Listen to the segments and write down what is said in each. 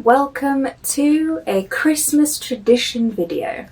welcome to a Christmas tradition video.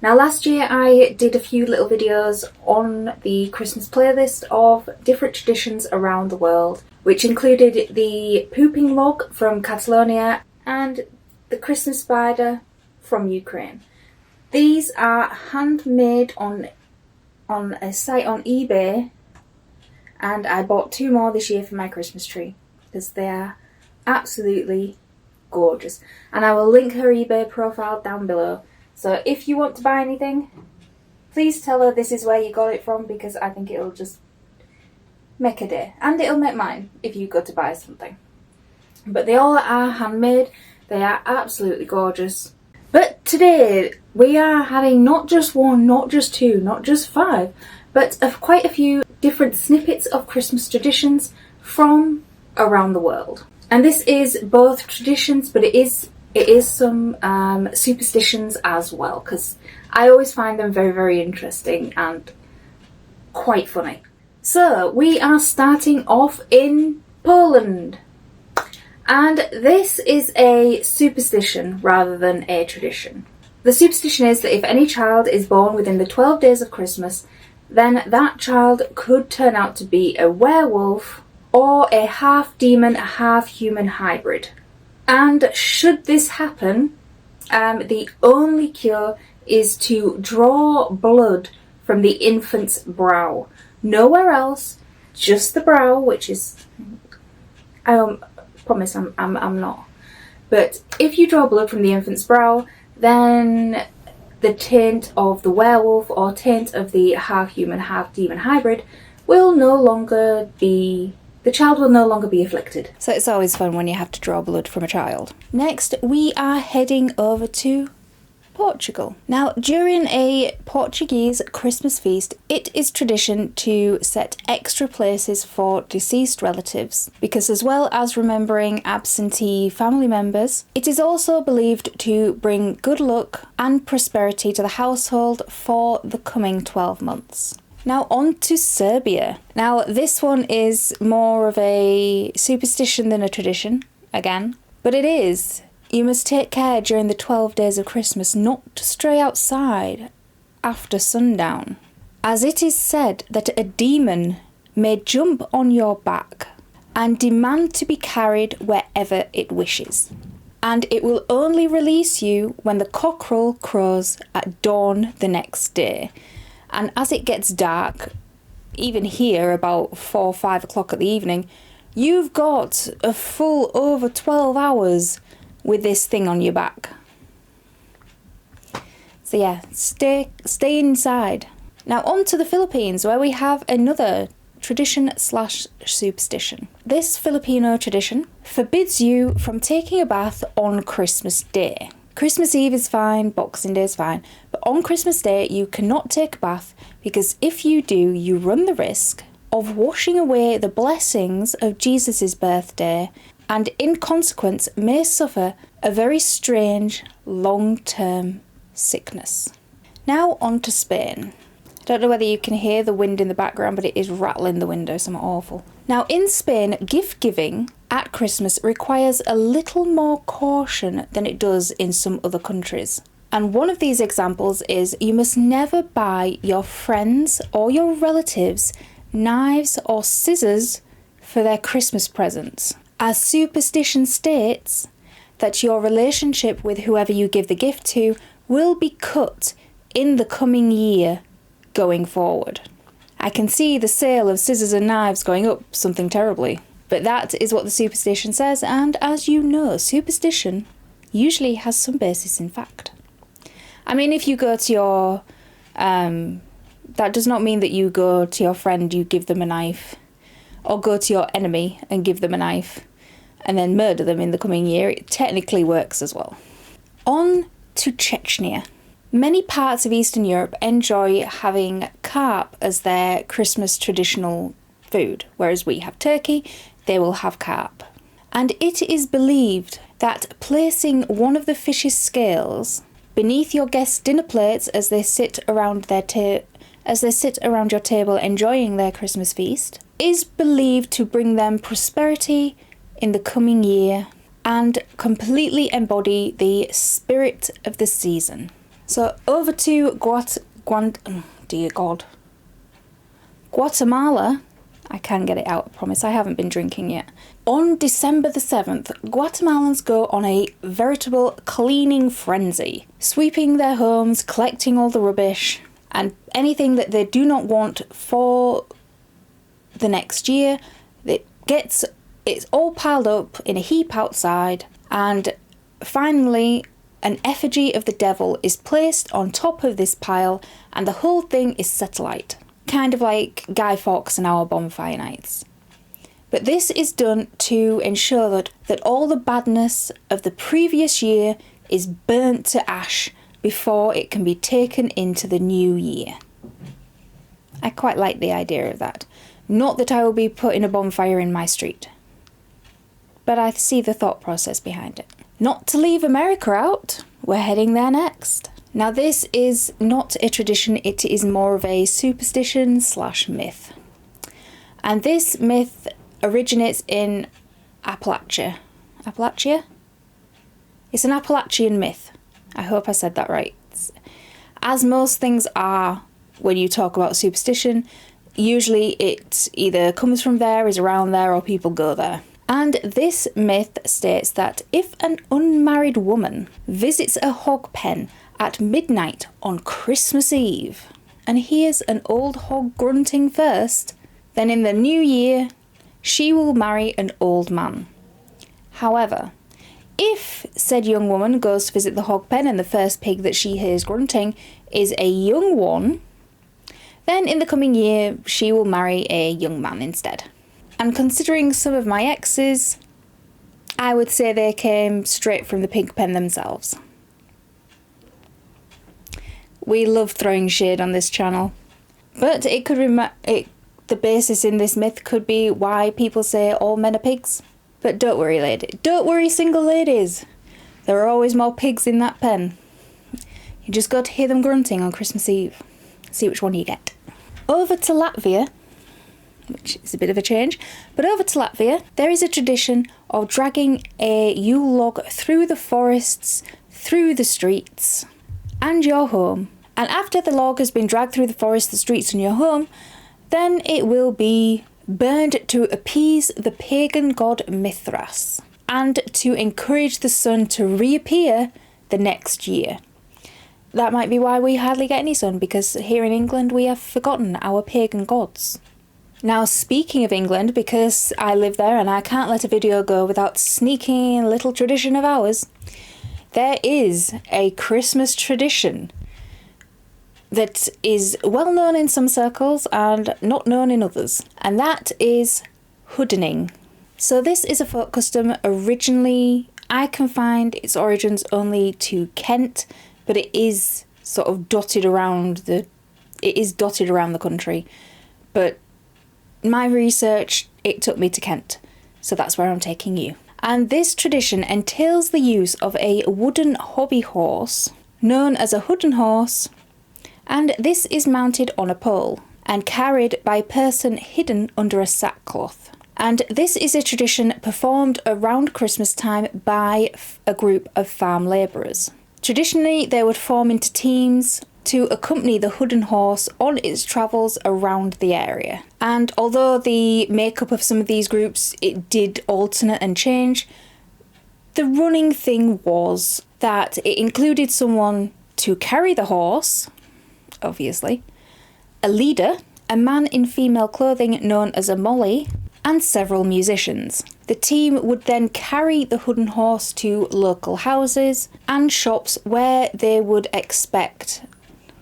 Now last year I did a few little videos on the Christmas playlist of different traditions around the world, which included the pooping log from Catalonia and the Christmas spider from Ukraine. These are handmade on a site on eBay, and I bought 2 more this year for my Christmas tree because they are absolutely gorgeous. And I will link her eBay profile down below. So if you want to buy anything, please tell her this is where you got it from, because I think it'll just make a day. And it'll make mine if you go to buy something. But they all are handmade. They are absolutely gorgeous. But today we are having not just 1, not just 2, not just 5, but quite a few different snippets of Christmas traditions from around the world. And this is both traditions, but it is some superstitions as well, because I always find them very, very interesting and quite funny. So we are starting off in Poland. And this is a superstition rather than a tradition. The superstition is that if any child is born within the 12 days of Christmas, then that child could turn out to be a werewolf or a half-demon, half-human hybrid. And should this happen, the only cure is to draw blood from the infant's brow. Nowhere else, just the brow, which is... I promise I'm not. But if you draw blood from the infant's brow, then the taint of the werewolf or taint of the half-human, half-demon hybrid will no longer be... The child will no longer be afflicted. So it's always fun when you have to draw blood from a child. Next, we are heading over to Portugal. Now, during a Portuguese Christmas feast, it is tradition to set extra places for deceased relatives, because as well as remembering absentee family members, it is also believed to bring good luck and prosperity to the household for the coming 12 months. Now on to Serbia. Now this one is more of a superstition than a tradition, again. But it is. You must take care during the 12 days of Christmas not to stray outside after sundown, as it is said that a demon may jump on your back and demand to be carried wherever it wishes. And it will only release you when the cockerel crows at dawn the next day. And as it gets dark, even here about 4 or 5 o'clock at the evening, you've got a full over 12 hours with this thing on your back. So yeah, stay inside. Now on to the Philippines, where we have another tradition/superstition. This Filipino tradition forbids you from taking a bath on Christmas Day. Christmas Eve is fine, Boxing Day is fine, but on Christmas Day you cannot take a bath, because if you do, you run the risk of washing away the blessings of Jesus' birthday, and in consequence may suffer a very strange long-term sickness. Now on to Spain. I don't know whether you can hear the wind in the background, but it is rattling the window, something awful. Now in Spain, gift giving at Christmas requires a little more caution than it does in some other countries. And one of these examples is you must never buy your friends or your relatives knives or scissors for their Christmas presents, as superstition states that your relationship with whoever you give the gift to will be cut in the coming year going forward. I can see the sale of scissors and knives going up something terribly. But that is what the superstition says, and as you know, superstition usually has some basis in fact. I mean, if you go to your... that does not mean that you go to your friend, you give them a knife, or go to your enemy and give them a knife, and then murder them in the coming year. It technically works as well. On to Chechnya. Many parts of Eastern Europe enjoy having carp as their Christmas traditional food, whereas we have turkey, they will have carp. And it is believed that placing one of the fish's scales beneath your guests' dinner plates as they sit around your table enjoying their Christmas feast is believed to bring them prosperity in the coming year and completely embody the spirit of the season. So over to Guatemala. I can get it out, I promise. I haven't been drinking yet. On December the 7th, Guatemalans go on a veritable cleaning frenzy, sweeping their homes, collecting all the rubbish, and anything that they do not want for the next year. It's all piled up in a heap outside, and finally an effigy of the devil is placed on top of this pile, and the whole thing is set alight. Kind of like Guy Fawkes and our bonfire nights. But this is done to ensure that all the badness of the previous year is burnt to ash before it can be taken into the new year. I quite like the idea of that. Not that I will be putting a bonfire in my street, but I see the thought process behind it. Not to leave America out, we're heading there next. Now this is not a tradition, it is more of a superstition / myth. And this myth originates in Appalachia. Appalachia? It's an Appalachian myth. I hope I said that right. As most things are when you talk about superstition, usually it either comes from there, is around there, or people go there. And this myth states that if an unmarried woman visits a hog pen at midnight on Christmas Eve and hears an old hog grunting first, then in the new year she will marry an old man. However, if said young woman goes to visit the hog pen and the first pig that she hears grunting is a young one, then in the coming year she will marry a young man instead. And considering some of my exes, I would say they came straight from the pig pen themselves. We love throwing shade on this channel. But it could the basis in this myth could be why people say all men are pigs. But don't worry, lady. Don't worry, single ladies. There are always more pigs in that pen. You just got to hear them grunting on Christmas Eve. See which one you get. Over to Latvia, which is a bit of a change, but over to Latvia, there is a tradition of dragging a Yule log through the forests, through the streets, and your home. And after the log has been dragged through the forest, the streets, and your home, then it will be burned to appease the pagan god Mithras and to encourage the sun to reappear the next year. That might be why we hardly get any sun, because here in England we have forgotten our pagan gods. Now, speaking of England, because I live there and I can't let a video go without sneaking in a little tradition of ours, there is a Christmas tradition that is well known in some circles and not known in others, and that is hoodening. So this is a folk custom. Originally, I can find its origins only to Kent, but it is sort of dotted around the country. But my research, it took me to Kent, so that's where I'm taking you. And this tradition entails the use of a wooden hobby horse known as a hooden horse, and this is mounted on a pole and carried by a person hidden under a sackcloth. And this is a tradition performed around Christmas time by a group of farm labourers. Traditionally, they would form into teams to accompany the hooden horse on its travels around the area. And although the makeup of some of these groups, it did alternate and change, the running thing was that it included someone to carry the horse, obviously, a leader, a man in female clothing known as a molly, and several musicians. The team would then carry the hooden horse to local houses and shops where they would expect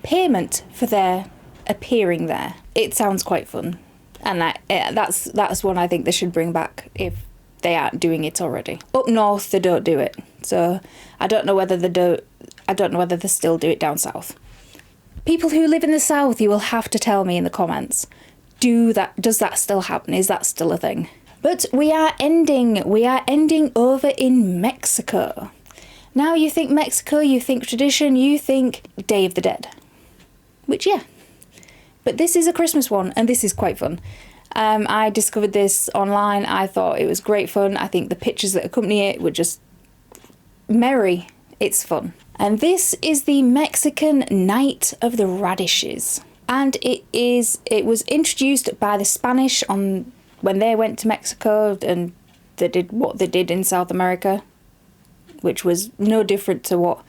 payment for their appearing there. It sounds quite fun, and that's one I think they should bring back if they aren't doing it already. Up north they don't do it, so I don't know whether they still do it down south. People who live in the south, you will have to tell me in the comments. Does that still happen? Is that still a thing? But we are ending over in Mexico. Now you think Mexico, you think tradition, you think Day of the Dead. Which, yeah. But this is a Christmas one, and this is quite fun. I discovered this online. I thought it was great fun. I think the pictures that accompany it were just merry. It's fun. And this is the Mexican Night of the Radishes. And it was introduced by the Spanish when they went to Mexico and they did what they did in South America, which was no different to what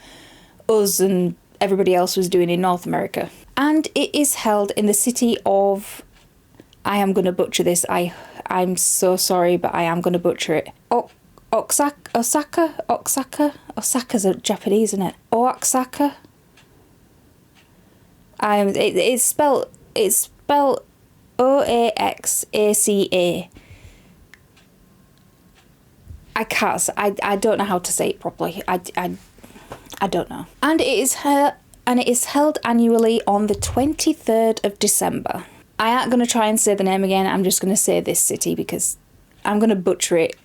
us and everybody else was doing in North America. And it is held in the city of, I am going to butcher this, I'm so sorry, but I am going to butcher it. Osaka's a Japanese, isn't it? Oaxaca. It's spelled Oaxaca. I don't know how to say it properly. I don't know. And it is held annually on the 23rd of December. I ain't going to try and say the name again. I'm just going to say this city because I'm going to butcher it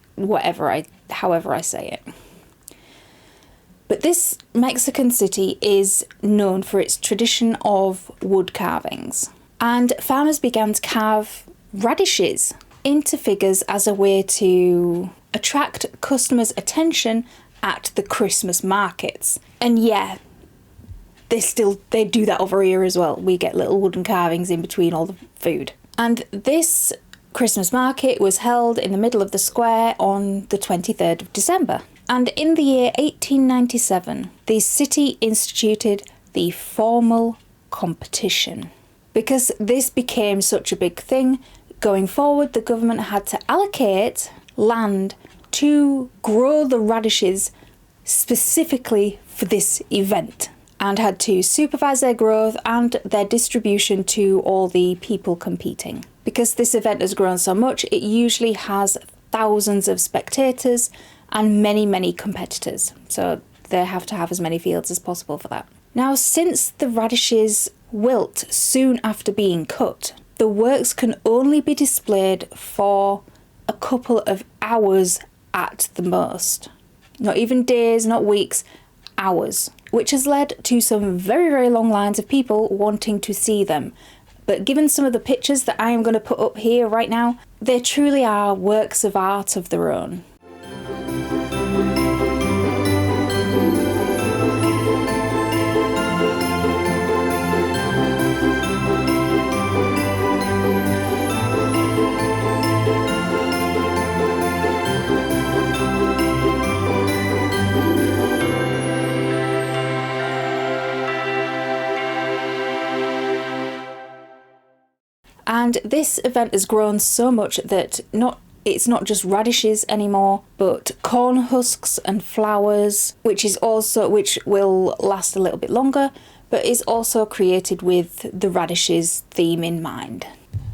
however I say it. But this Mexican city is known for its tradition of wood carvings. And farmers began to carve radishes into figures as a way to attract customers' attention at the Christmas markets. And yeah, they do that over here as well. We get little wooden carvings in between all the food. And this Christmas market was held in the middle of the square on the 23rd of December. And in the year 1897, the city instituted the formal competition. Because this became such a big thing, going forward, the government had to allocate land to grow the radishes specifically for this event, and had to supervise their growth and their distribution to all the people competing. Because this event has grown so much, it usually has thousands of spectators and many, many competitors. So they have to have as many fields as possible for that. Now, since the radishes wilt soon after being cut, the works can only be displayed for a couple of hours at the most. Not even days, not weeks, hours. Which has led to some very, very long lines of people wanting to see them. But given some of the pictures that I am going to put up here right now, they truly are works of art of their own. And this event has grown so much that it's not just radishes anymore, but corn husks and flowers, which will last a little bit longer, but is also created with the radishes theme in mind.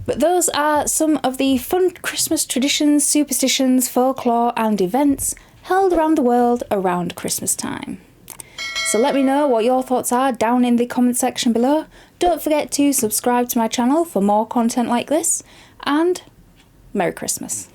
But those are some of the fun Christmas traditions, superstitions, folklore and events held around the world around Christmas time. So let me know what your thoughts are down in the comment section below. Don't forget to subscribe to my channel for more content like this, and Merry Christmas.